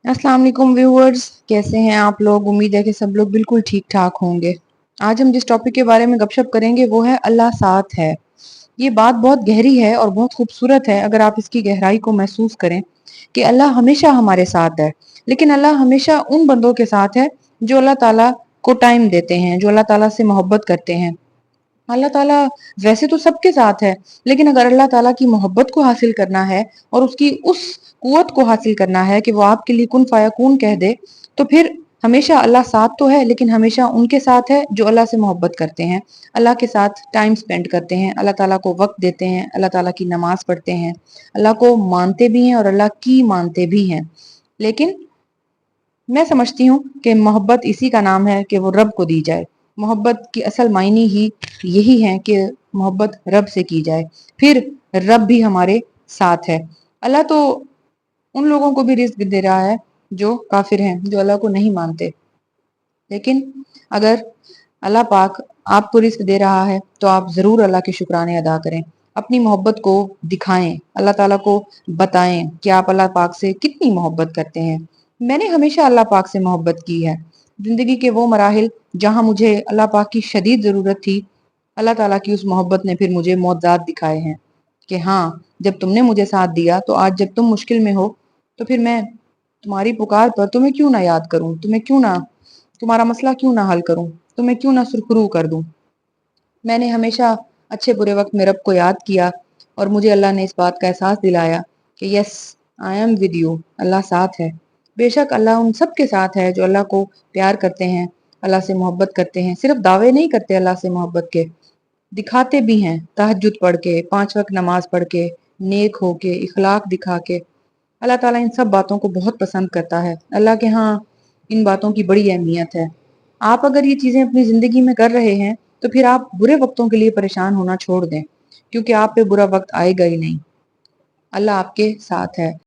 अस्सलाम वालेकुम व्यूअर्स, कैसे हैं आप लोग। उम्मीद है कि सब लोग बिल्कुल ठीक ठाक होंगे। आज हम जिस टॉपिक के बारे में गपशप करेंगे वो है अल्लाह साथ है। ये बात बहुत गहरी है और बहुत खूबसूरत है अगर आप इसकी गहराई को महसूस करें कि अल्लाह हमेशा हमारे साथ है, लेकिन अल्लाह हमेशा उन बंदों के साथ है जो अल्लाह ताला को टाइम देते हैं, जो अल्लाह ताला से मोहब्बत करते हैं। अल्लाह ताला वैसे तो सबके साथ है, लेकिन अगर अल्लाह ताला की मोहब्बत को हासिल करना है और उसकी उस कुव्वत को हासिल करना है कि वो आपके लिए कुन फायकून कह दे, तो फिर हमेशा अल्लाह साथ तो है, लेकिन हमेशा उनके साथ है जो अल्लाह से मोहब्बत करते हैं, अल्लाह के साथ टाइम स्पेंड करते हैं, अल्लाह ताला को वक्त देते हैं, अल्लाह ताला की नमाज पढ़ते हैं, अल्लाह को मानते भी हैं और अल्लाह की मानते भी हैं। लेकिन मैं समझती हूँ कि मोहब्बत इसी का नाम है कि वो रब को दी जाए। मोहब्बत की असल मायने ही यही है कि मोहब्बत रब से की जाए, फिर रब भी हमारे साथ है। अल्लाह तो उन लोगों को भी रिस्क दे रहा है जो काफिर हैं, जो अल्लाह को नहीं मानते। लेकिन अगर अल्लाह पाक आपको रिस्क दे रहा है तो आप जरूर अल्लाह के शुक्राने अदा करें, अपनी मोहब्बत को दिखाएं, अल्लाह ताला को बताएं कि आप अल्लाह पाक से कितनी मोहब्बत करते हैं। मैंने हमेशा अल्लाह पाक से मोहब्बत की है। जिंदगी के वो मराहिल जहां मुझे अल्लाह पाक की शदीद जरूरत थी, अल्लाह ताला की उस मोहब्बत ने फिर मुझे मौजज़ात दिखाए हैं कि हाँ, जब तुमने मुझे साथ दिया तो आज जब तुम मुश्किल में हो तो फिर मैं तुम्हारी पुकार पर तुम्हें क्यों ना याद करूं, तुम्हें क्यों ना, तुम्हारा मसला क्यों ना हल करूं, तुम्हें क्यों ना सुरखरू कर दूं। मैंने हमेशा अच्छे बुरे वक्त में रब को याद किया और मुझे अल्लाह ने इस बात का एहसास दिलाया कि yes, I am with you, Allah साथ है। बेशक अल्लाह उन सब के साथ है जो अल्लाह को प्यार करते हैं, अल्लाह से मोहब्बत करते हैं, सिर्फ दावे नहीं करते अल्लाह से मोहब्बत के, दिखाते भी हैं तहज्जुद पढ़ के, 5 वक्त नमाज पढ़ के, नेक होके, इखलाक दिखा के। अल्लाह ताला इन सब बातों को बहुत पसंद करता है। अल्लाह के यहाँ इन बातों की बड़ी अहमियत है। आप अगर ये चीजें अपनी जिंदगी में कर रहे हैं तो फिर आप बुरे वक्तों के लिए परेशान होना छोड़ दें, क्योंकि आप पे बुरा वक्त आएगा ही नहीं। अल्लाह आपके साथ है।